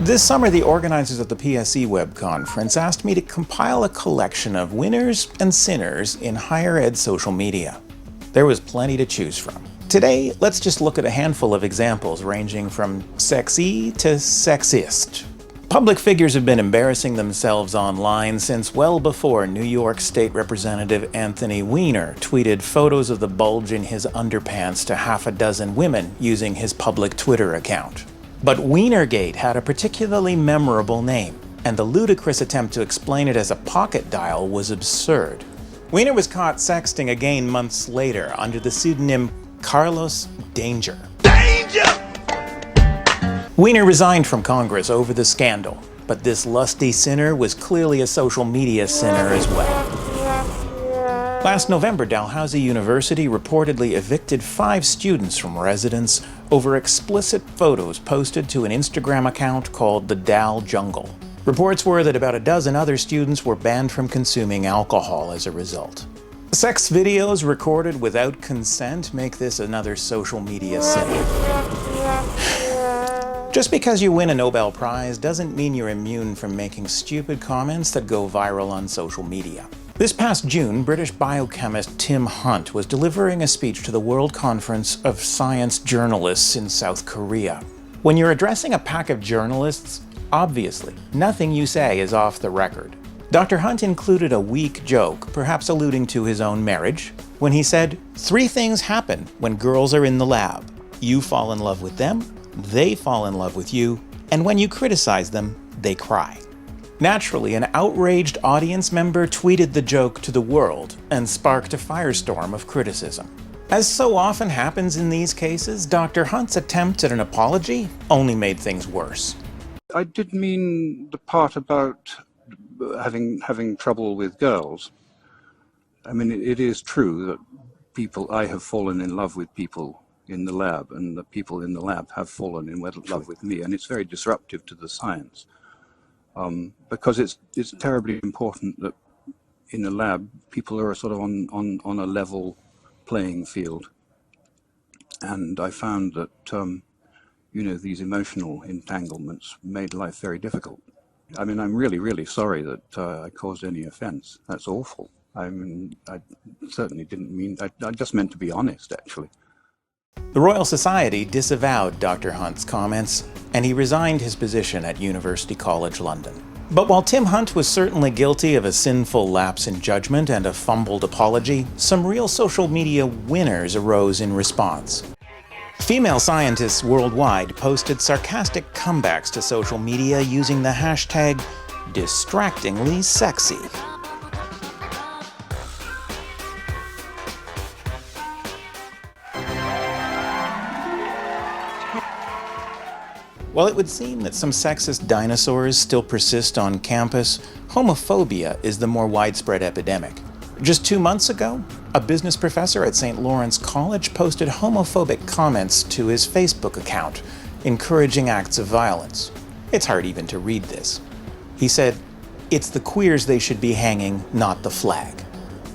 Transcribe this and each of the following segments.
This summer, the organizers of the PSE Web Conference asked me to compile a collection of winners and sinners in higher ed social media. There was plenty to choose from. Today, let's just look at a handful of examples ranging from sexy to sexist. Public figures have been embarrassing themselves online since well before New York State Representative Anthony Weiner tweeted photos of the bulge in his underpants to half a dozen women using his public Twitter account. But Weinergate had a particularly memorable name, and the ludicrous attempt to explain it as a pocket dial was absurd. Weiner was caught sexting again months later under the pseudonym Carlos Danger. Weiner resigned from Congress over the scandal, but this lusty sinner was clearly a social media sinner as well. Last November, Dalhousie University reportedly evicted 5 students from residence over explicit photos posted to an Instagram account called the Dal Jungle. Reports were that about a dozen other students were banned from consuming alcohol as a result. Sex videos recorded without consent make this another social media sin. Just because you win a Nobel Prize doesn't mean you're immune from making stupid comments that go viral on social media. This past June, British biochemist Tim Hunt was delivering a speech to the World Conference of Science Journalists in South Korea. When you're addressing a pack of journalists, obviously, nothing you say is off the record. Dr. Hunt included a weak joke, perhaps alluding to his own marriage, when he said, "3 things happen when girls are in the lab. You fall in love with them, they fall in love with you, and when you criticize them, they cry." Naturally, an outraged audience member tweeted the joke to the world and sparked a firestorm of criticism. As so often happens in these cases, Dr. Hunt's attempt at an apology only made things worse. I did mean the part about having trouble with girls. I mean, it is true that I have fallen in love with people in the lab, and the people in the lab have fallen in love with me, and it's very disruptive to the science. Because it's terribly important that in a lab people are sort of on a level playing field, and I found that these emotional entanglements made life very difficult. I mean, I'm really sorry that I caused any offense. That's awful. I mean, I certainly didn't mean. I just meant to be honest, actually. The Royal Society disavowed Dr. Hunt's comments, and he resigned his position at University College London. But while Tim Hunt was certainly guilty of a sinful lapse in judgment and a fumbled apology, some real social media winners arose in response. Female scientists worldwide posted sarcastic comebacks to social media using the hashtag distractingly sexy. While it would seem that some sexist dinosaurs still persist on campus, homophobia is the more widespread epidemic. Just 2 months ago, a business professor at St. Lawrence College posted homophobic comments to his Facebook account, encouraging acts of violence. It's hard even to read this. He said, "It's the queers they should be hanging, not the flag."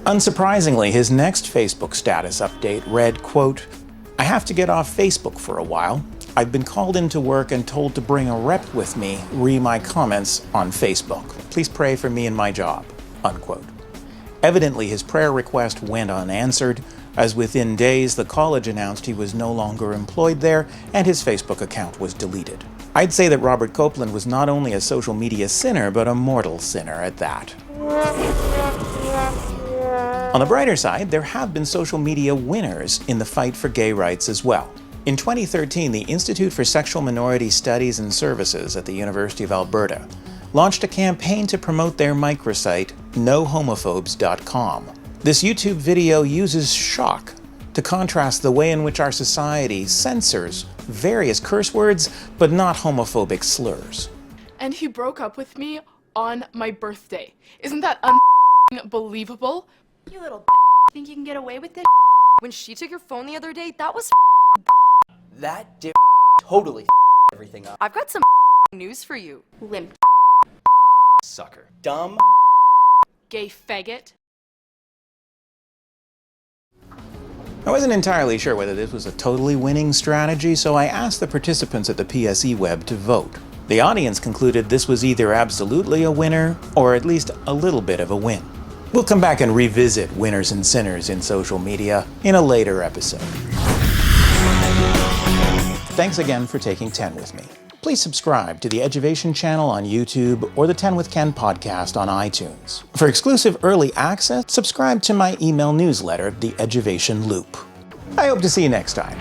Unsurprisingly, his next Facebook status update read, quote, "I have to get off Facebook for a while. I've been called into work and told to bring a rep with me, re my comments on Facebook. Please pray for me and my job," unquote. Evidently, his prayer request went unanswered, as within days the college announced he was no longer employed there and his Facebook account was deleted. I'd say that Robert Copeland was not only a social media sinner, but a mortal sinner at that. On the brighter side, there have been social media winners in the fight for gay rights as well. In 2013, the Institute for Sexual Minority Studies and Services at the University of Alberta launched a campaign to promote their microsite, nohomophobes.com. This YouTube video uses shock to contrast the way in which our society censors various curse words, but not homophobic slurs. And he broke up with me on my birthday. Isn't that unbelievable? You little think you can get away with this? When she took your phone the other day, that was That totally everything up. I've got some news for you. Limp Sucker. Dumb Gay faggot. I wasn't entirely sure whether this was a totally winning strategy, so I asked the participants at the PSE Web to vote. The audience concluded this was either absolutely a winner, or at least a little bit of a win. We'll come back and revisit winners and sinners in social media in a later episode. Thanks again for taking 10 with me. Please subscribe to the Eduvation channel on YouTube or the 10 with Ken podcast on iTunes. For exclusive early access, subscribe to my email newsletter, The Eduvation Loop. I hope to see you next time.